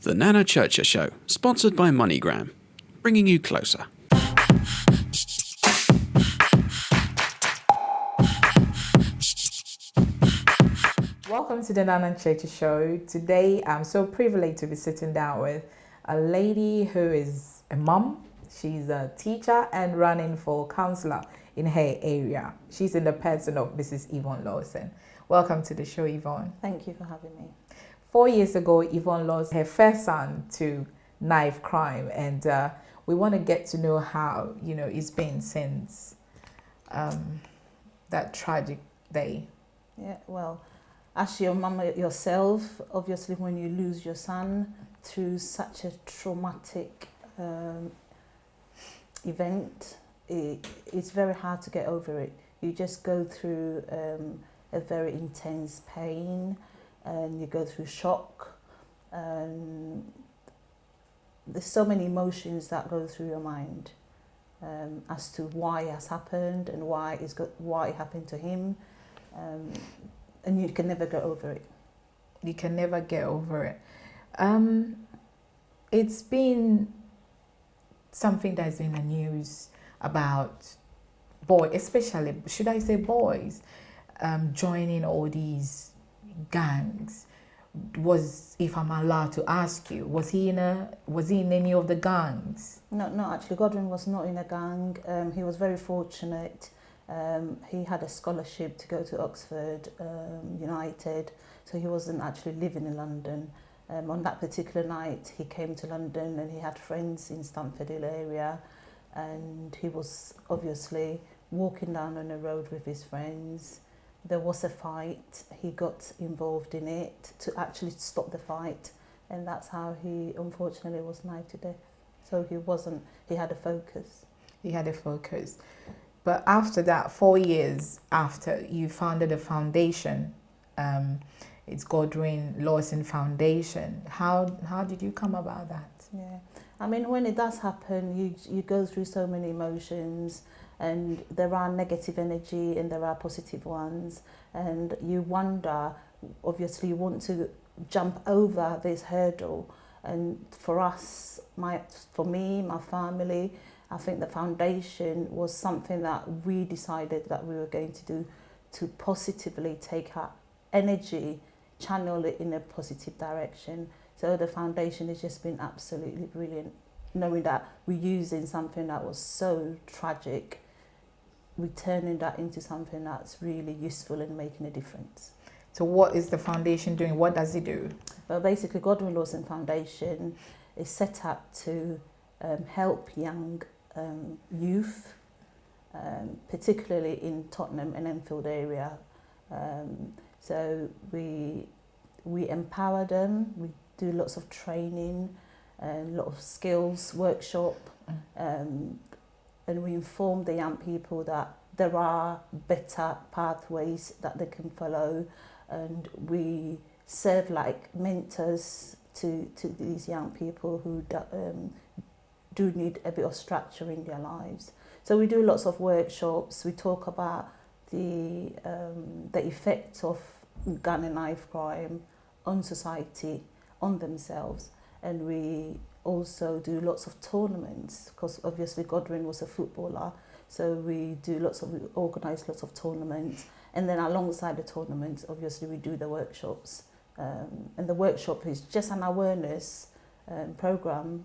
The NanaChurcherShow, sponsored by MoneyGram, bringing you closer. Welcome to the NanaChurcherShow. Today, I'm so privileged to be sitting down with a lady who is a mom. She's a teacher and running for councillor in her area. She's in the person of Mrs. Yvonne Lawson. Welcome to the show, Yvonne. Thank you for having me. 4 years ago, Yvonne lost her first son to knife crime, and we want to get to know how it's been since that tragic day. Yeah, well, as your mum yourself, obviously when you lose your son through such a traumatic event, it's very hard to get over it. You just go through a very intense pain, and you go through shock, and there's so many emotions that go through your mind as to why it has happened and why it happened to him, and you can never get over it. You can never get over it. It's been something that's in the news about boys, especially, should I say boys, joining all these gangs. If I'm allowed to ask you, was he in any of the gangs? No, actually, Godwin was not in a gang. He was very fortunate. He had a scholarship to go to Oxford United, so he wasn't actually living in London. On that particular night, he came to London and he had friends in Stamford Hill area, and he was obviously walking down on the road with his friends. There was a fight. He got involved in it to actually stop the fight, and that's how he unfortunately was knifed to death. So he had a focus. He had a focus. But after that, 4 years after, you founded a foundation. It's Godwin Lawson Foundation. How did you come about that? Yeah, I mean, when it does happen, you go through so many emotions, and there are negative energy and there are positive ones, and you wonder, obviously you want to jump over this hurdle. And for us, for me, my family, I think the foundation was something that we decided that we were going to do to positively take our energy, channel it in a positive direction. So the foundation has just been absolutely brilliant, knowing that we're using something that was so tragic, we're turning that into something that's really useful and making a difference. So what is the foundation doing? What does it do? Well, basically, Godwin Lawson Foundation is set up to help young youth, particularly in Tottenham and Enfield area. So we empower them, we do lots of training, a lot of skills workshop, and we inform the young people that there are better pathways that they can follow, and we serve like mentors to these young people who do need a bit of structure in their lives. So we do lots of workshops. We talk about the effects of gun and knife crime on society, on themselves, and we also do lots of tournaments, because obviously Godwin was a footballer, so we organise lots of tournaments, and then alongside the tournaments, obviously we do the workshops, and the workshop is just an awareness program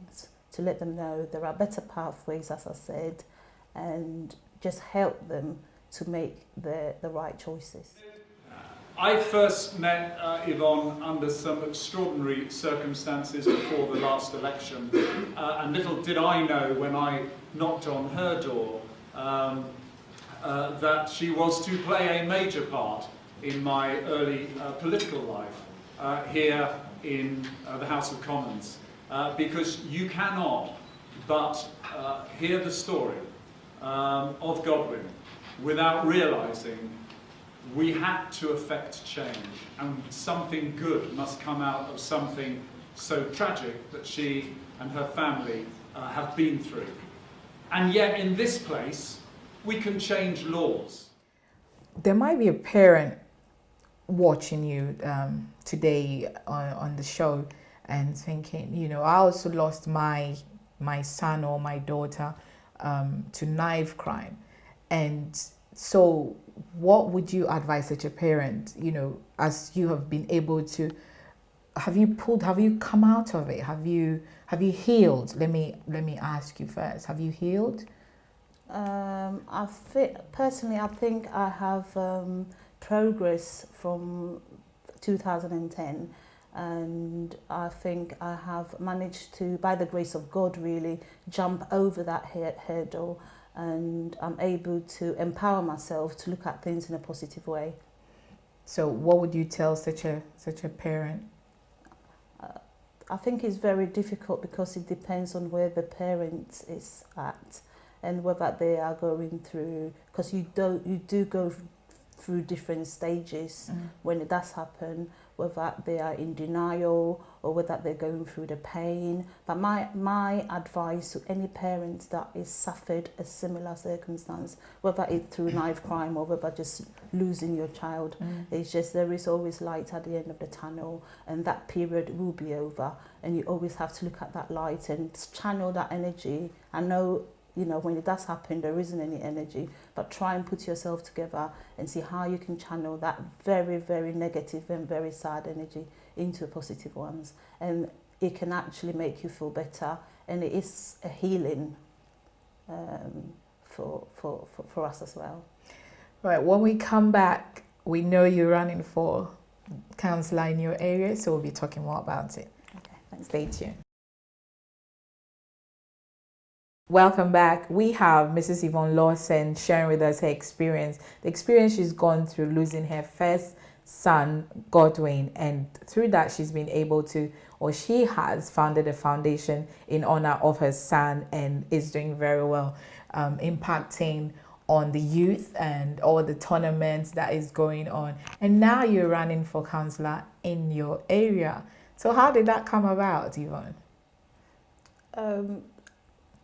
to let them know there are better pathways, as I said, and just help them to make the right choices. I first met Yvonne under some extraordinary circumstances before the last election, and little did I know when I knocked on her door that she was to play a major part in my early political life here in the House of Commons, because you cannot but hear the story of Godwin without realising we had to effect change, and something good must come out of something so tragic that she and her family have been through. And yet in this place we can change laws. There might be a parent watching you today on the show, and thinking, you know, I also lost my son or my daughter to knife crime. And so what would you advise such a parent, you know, as you have been able to, have you come out of it? Have you healed? Let me ask you first. Have you healed? Personally, I think I have progress from 2010, and I think I have managed to, by the grace of God, really jump over that hurdle, and I'm able to empower myself to look at things in a positive way. So what would you tell such a parent? I think it's very difficult because it depends on where the parent is at and whether they are going through, because you do go through different stages when it does happen, whether they are in denial or whether they're going through the pain. But my advice to any parent that is suffered a similar circumstance, whether it's through knife crime or whether just losing your child, it's just there is always light at the end of the tunnel, and that period will be over, and you always have to look at that light and channel that energy. I know, you know, when it does happen, there isn't any energy, but try and put yourself together and see how you can channel that very, very negative and very sad energy into positive ones. And it can actually make you feel better. And it is a healing for us as well. Right, when we come back, we know you're running for councillor in your area, so we'll be talking more about it. Okay, thanks. Stay tuned. Welcome back. We have Mrs. Yvonne Lawson sharing with us her experience, the experience she's gone through losing her first son, Godwin, and through that she's been able to, or she has founded a foundation in honor of her son and is doing very well, impacting on the youth and all the tournaments that is going on. And now you're running for councillor in your area. So how did that come about, Yvonne?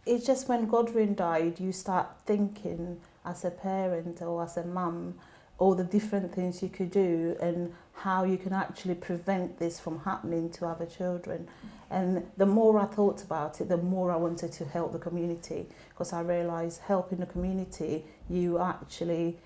It's just when Godwin died, you start thinking as a parent or as a mum, all the different things you could do and how you can actually prevent this from happening to other children. And the more I thought about it, the more I wanted to help the community, because I realised helping the community, you actually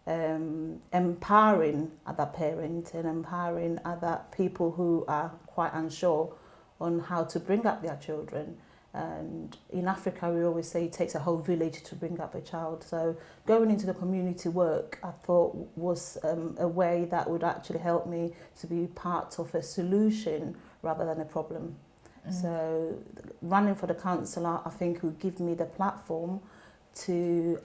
empowering other parents and empowering other people who are quite unsure on how to bring up their children. And in Africa, we always say it takes a whole village to bring up a child. So going into the community work, I thought was a way that would actually help me to be part of a solution rather than a problem. So running for the councillor, I think, would give me the platform to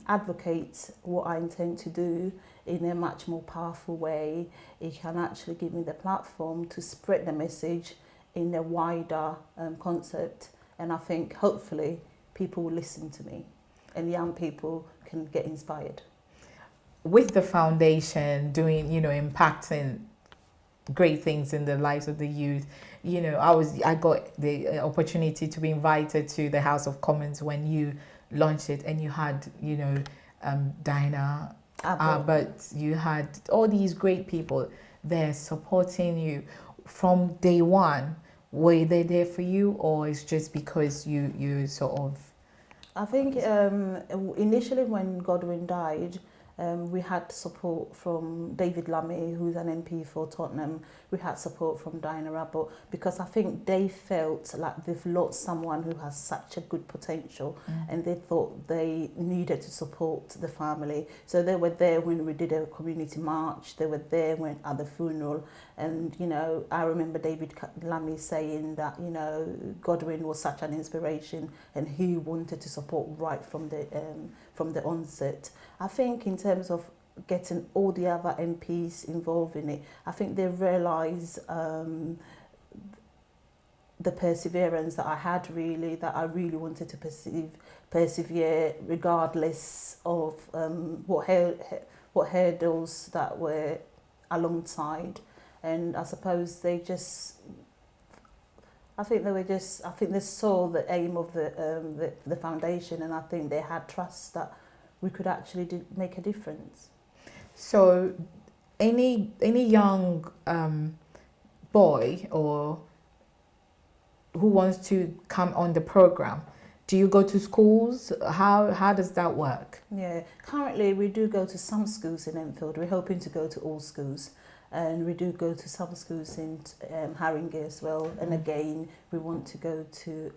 advocate what I intend to do in a much more powerful way. It can actually give me the platform to spread the message in a wider concept, and I think hopefully people will listen to me and young people can get inspired. With the foundation doing, you know, impacting great things in the lives of the youth, you know, I got the opportunity to be invited to the House of Commons when you launched it, and you had, you know, Dinah, but you had all these great people there supporting you. From day one, were they there for you, or it's just because you sort of? I think initially when Godwin died, we had support from David Lammy, who's an MP for Tottenham. We had support from Diana Abbott, because I think they felt like they've lost someone who has such a good potential, and they thought they needed to support the family. So they were there when we did a community march. They were there when at the funeral. And, you know, I remember David Lammy saying that, you know, Godwin was such an inspiration and he wanted to support right from the onset. I think in terms of getting all the other MPs involved in it, I think they realise the perseverance that I had, really, that I really wanted to persevere regardless of what hurdles that were alongside. And I suppose I think they saw the aim of the foundation, and I think they had trust that we could actually make a difference. So any young boy or who wants to come on the program? Do you go to schools? How does that work? Yeah, currently we do go to some schools in Enfield. We're hoping to go to all schools, and we do go to some schools in Haringey as well. And again, we want to go to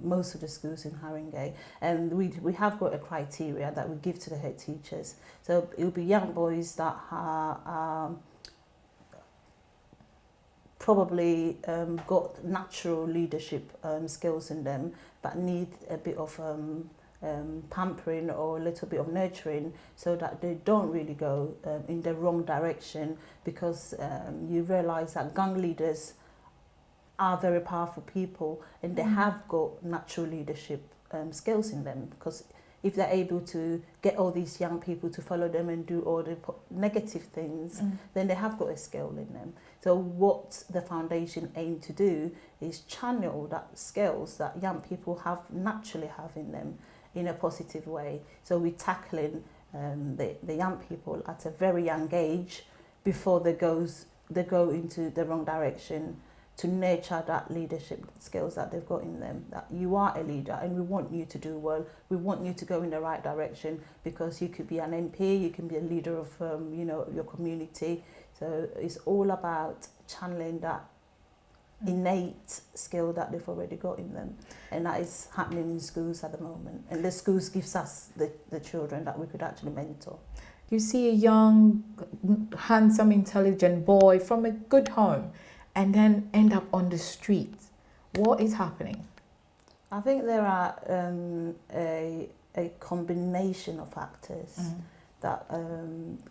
most of the schools in Haringey. And we have got a criteria that we give to the head teachers. So it'll be young boys that are probably got natural leadership skills in them, but need a bit of pampering or a little bit of nurturing, so that they don't really go in the wrong direction, because you realise that gang leaders are very powerful people, and they have got natural leadership skills in them, because if they're able to get all these young people to follow them and do all the negative things, then they have got a skill in them. So what the foundation aim to do is channel that skills that young people naturally have in them in a positive way. So we're tackling the young people at a very young age before they go into the wrong direction, to nurture that leadership skills that they've got in them, that you are a leader and we want you to do well. We want you to go in the right direction, because you could be an MP, you can be a leader of your community. So it's all about channeling that innate skill that they've already got in them, and that is happening in schools at the moment. And the schools gives us the children that we could actually mentor. You see a young, handsome, intelligent boy from a good home and then end up on the street. What is happening? I think there are a combination of factors that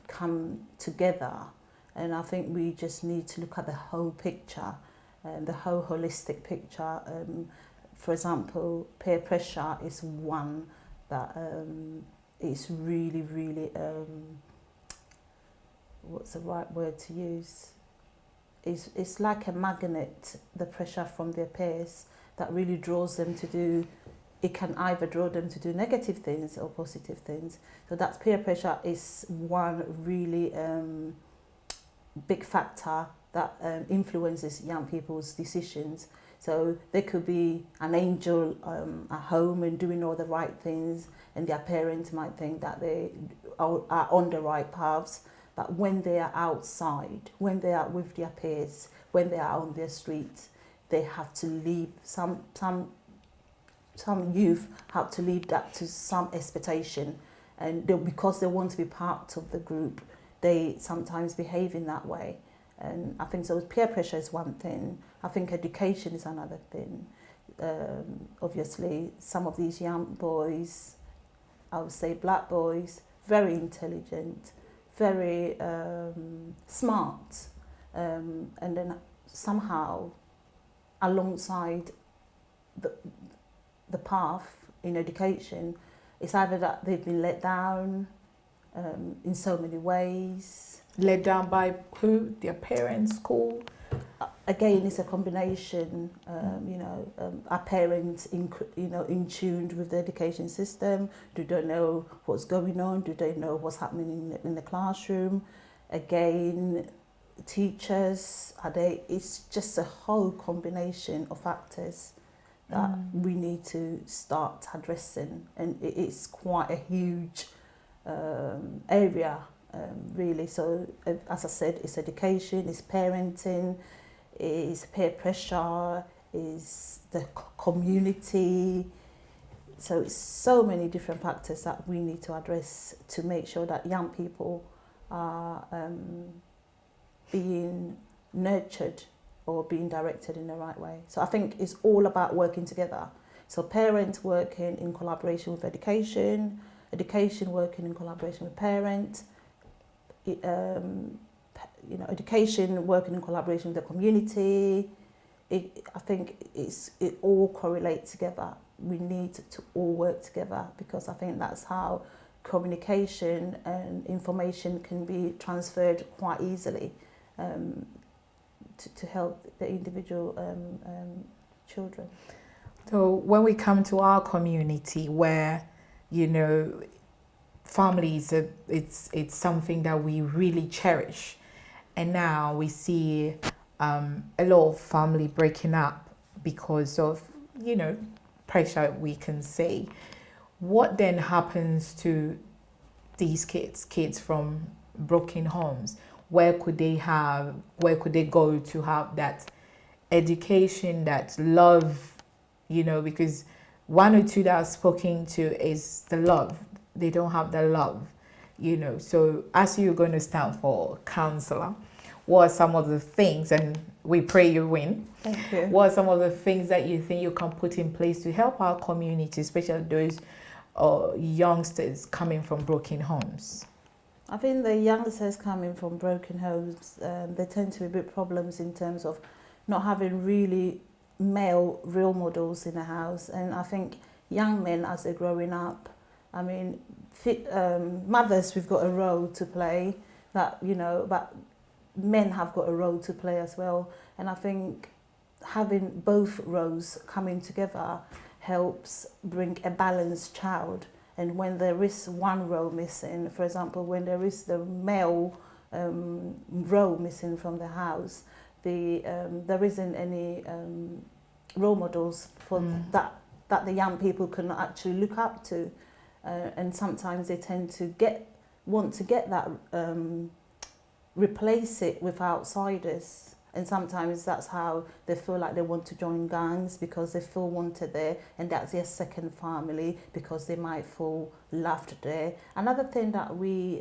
come together, and I think we just need to look at the whole picture, the whole holistic picture. For example, peer pressure is one that is really, really, what's the right word to use? It's like a magnet, the pressure from their peers, that really draws them to do, it can either draw them to do negative things or positive things. So that peer pressure is one really big factor that influences young people's decisions. So there could be an angel at home and doing all the right things, and their parents might think that they are on the right paths. But when they are outside, when they are with their peers, when they are on their street, they have to leave. Some youth have to lead that to some expectation, and because they want to be part of the group, they sometimes behave in that way. And I think so. Peer pressure is one thing. I think education is another thing. Obviously, some of these young boys, I would say black boys, very intelligent, very smart, and then somehow alongside the path in education, it's either that they've been let down in so many ways. Let down by who? Their parents, school? Again, it's a combination. Are parents in tuned with the education system? Do they know what's going on? Do they know what's happening in the classroom? Again, teachers, it's just a whole combination of factors that we need to start addressing, and it's quite a huge area, really. So as I said, it's education, it's parenting, is peer pressure, is the community. So it's so many different factors that we need to address to make sure that young people are being nurtured or being directed in the right way. So I think it's all about working together. So parents working in collaboration with education, education working in collaboration with parents, education working in collaboration with the community. I think it all correlates together. We need to all work together, because I think that's how communication and information can be transferred quite easily to help the individual children. So when we come to our community, where families, it's something that we really cherish, and now we see a lot of family breaking up because of, pressure, we can say. What then happens to these kids from broken homes? Where could they go to have that education, that love, because one or two that I've spoken to is the love. They don't have the love, So as you're going to stand for councillor, what are some of the things, and we pray you win. Thank you. What are some of the things that you think you can put in place to help our community, especially those youngsters coming from broken homes? I think the youngsters coming from broken homes, they tend to be big problems in terms of not having really male role models in the house. And I think young men, as they're growing up, I mean, mothers, we've got a role to play, but men have got a role to play as well. And I think having both roles coming together helps bring a balanced child. And when there is one role missing, for example, when there is the male role missing from the house, there isn't any role models for that the young people can actually look up to. And sometimes they tend to want to get that, replace it with outsiders. And sometimes that's how they feel like they want to join gangs, because they feel wanted there, and that's their second family, because they might feel loved there. Another thing that we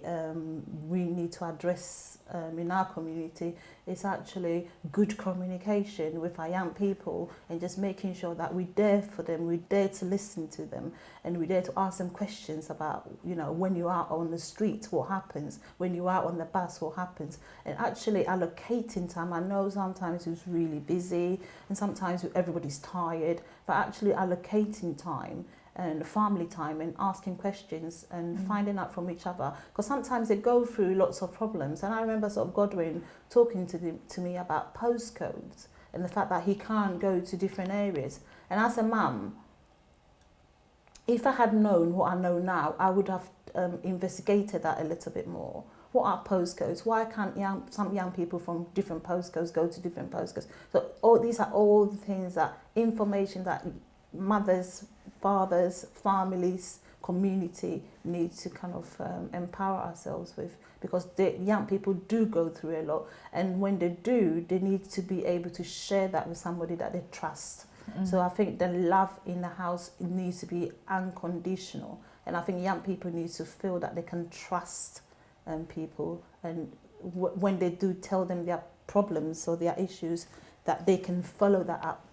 need to address in our community is actually good communication with our young people, and just making sure that we're there for them, we're there to listen to them, and we're there to ask them questions about, when you are on the street, what happens? When you are on the bus, what happens? And actually allocating time. I know sometimes it's really busy, and sometimes everybody's tired, but actually allocating time and family time and asking questions and finding out from each other, because sometimes they go through lots of problems. And I remember sort of Godwin talking to me about postcodes and the fact that he can't go to different areas. And as a mum, if I had known what I know now, I would have investigated that a little bit more. What are postcodes? Why can't some young people from different postcodes go to different postcodes? So these are all the things, that information that mothers, fathers, families, community need to kind of empower ourselves with, because the young people do go through a lot, and when they do, they need to be able to share that with somebody that they trust. So I think the love in the house needs to be unconditional, and I think young people need to feel that they can trust people, and when they do tell them their problems or their issues, that they can follow that up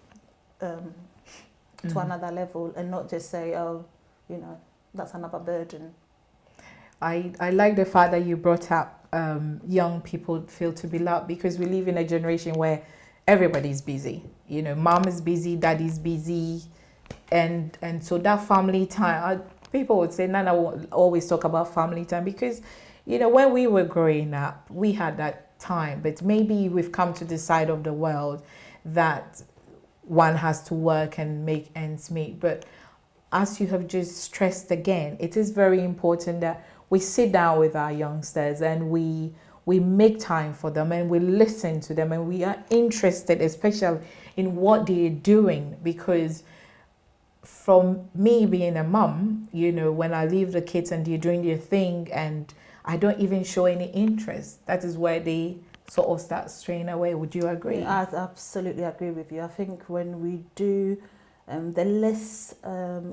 to another level, and not just say, that's another burden. I like the fact that you brought up young people feel to be loved, because we live in a generation where everybody's busy. Mom is busy, daddy's busy, and so that family time, people would say, Nana will always talk about family time, because when we were growing up, we had that time, but maybe we've come to the side of the world that one has to work and make ends meet. But as you have just stressed again, it is very important that we sit down with our youngsters and we make time for them, and we listen to them, and we are interested, especially in what they're doing. Because from me being a mum, when I leave the kids and they're doing their thing and I don't even show any interest, that is where they sort of start straying away. Would you agree? Yeah, I absolutely agree with you. I think when we do, the less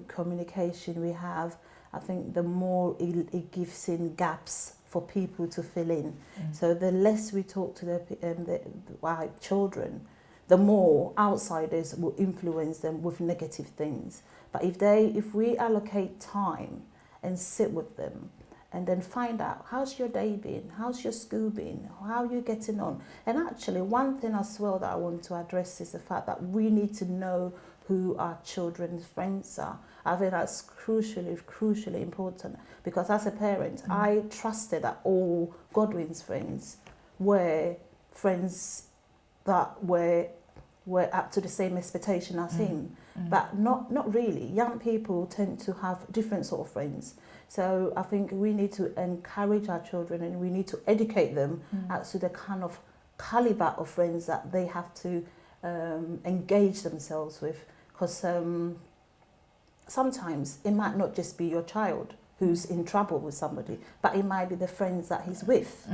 communication we have, I think the more it gives in gaps for people to fill in. So the less we talk to our children, the more outsiders will influence them with negative things. But if we allocate time and sit with them, and then find out, how's your day been? How's your school been? How are you getting on? And actually, one thing as well that I want to address is the fact that we need to know who our children's friends are. I think that's crucially important, because as a parent, I trusted that all Godwin's friends were friends that were up to the same expectation as him. But not really. Young people tend to have different sort of friends. So I think we need to encourage our children, and we need to educate them as to the kind of caliber of friends that they have to engage themselves with, because sometimes it might not just be your child who's in trouble with somebody, but it might be the friends that he's with.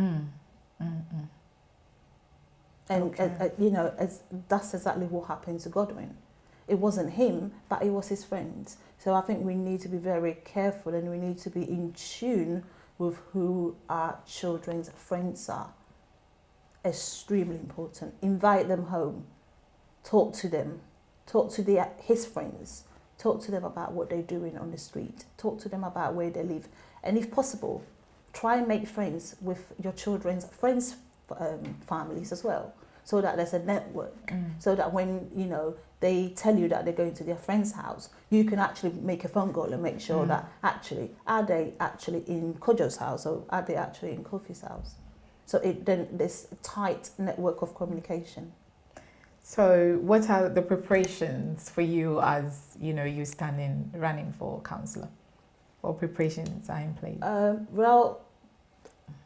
And you know, that's exactly what happened to Godwin. It wasn't him, but it was his friends. So I think we need to be very careful, and we need to be in tune with who our children's friends are. Extremely important. Invite them home. Talk to them. Talk to his friends. Talk to them about what they're doing on the street. Talk to them about where they live. And if possible, try and make friends with your children's friends' families as well, so that there's a network. So that when, you know, they tell you that they're going to their friend's house, you can actually make a phone call and make sure that actually, are they actually in Kojo's house, or are they actually in Kofi's house? So then there's a tight network of communication. So what are the preparations for you as, you know, you running for councillor? What preparations are in place? Well,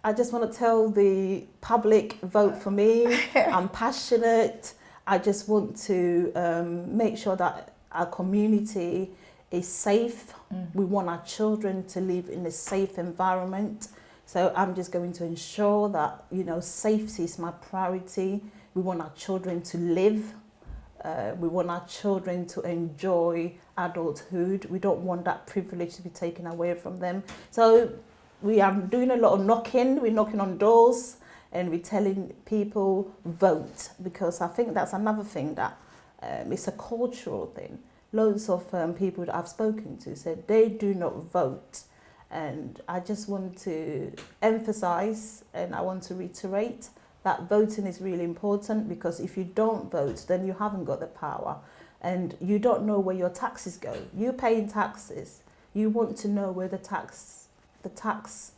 I just want to tell the public, vote for me. I'm passionate. I just want to make sure that our community is safe. We want our children to live in a safe environment. So I'm just going to ensure that, you know, safety is my priority. We want our children to live. We want our children to enjoy adulthood. We don't want that privilege to be taken away from them. So we are doing a lot of knocking. We're knocking on doors and we're telling people vote, because I think that's another thing that it's a cultural thing. Loads of people that I've spoken to said they do not vote. And I just want to emphasize, and I want to reiterate, that voting is really important, because if you don't vote, then you haven't got the power and you don't know where your taxes go. You're paying taxes. You want to know where the tax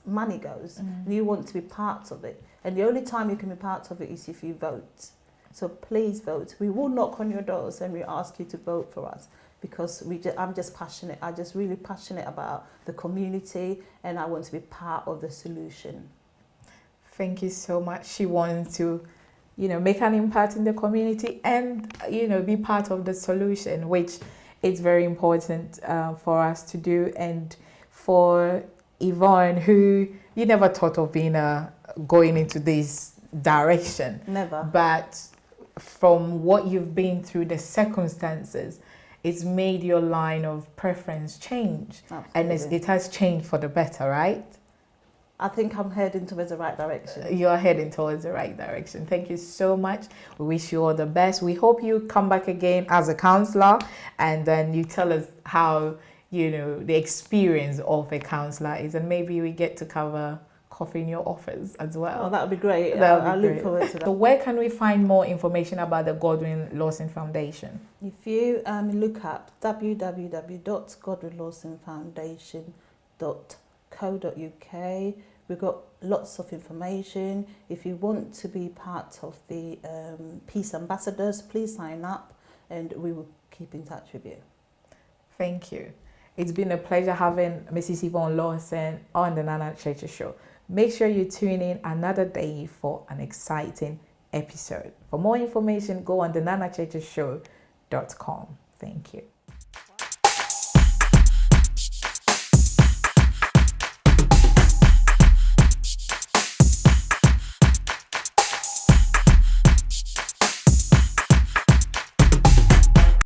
money goes. And you want to be part of it. And the only time you can be part of it is if you vote. So please vote. We will knock on your doors and we ask you to vote for us, because I'm just passionate. I'm just really passionate about the community, and I want to be part of the solution. Thank you so much. She wants to, you know, make an impact in the community and, you know, be part of the solution, which is very important for us to do. And for Yvonne, who you never thought of being going into this direction. Never. But from what you've been through, the circumstances, it's made your line of preference change. Absolutely. And it has changed for the better, right? I think I'm heading towards the right direction. You're heading towards the right direction. Thank you so much. We wish you all the best. We hope you come back again as a counsellor, and then you tell us how, you know, the experience of a counsellor is, and maybe we get to cover coffee in your office as well. Oh, that would be great. I look forward to that. So where can we find more information about the Godwin Lawson Foundation? If you look at www.godwinlawsonfoundation.co.uk, we've got lots of information. If you want to be part of the Peace Ambassadors, please sign up and we will keep in touch with you. Thank you. It's been a pleasure having Mrs. Yvonne Lawson on the TheNanaChurcherShow. Make sure you tune in another day for an exciting episode. For more information, go on TheNanaChurcherShow.com. Thank you.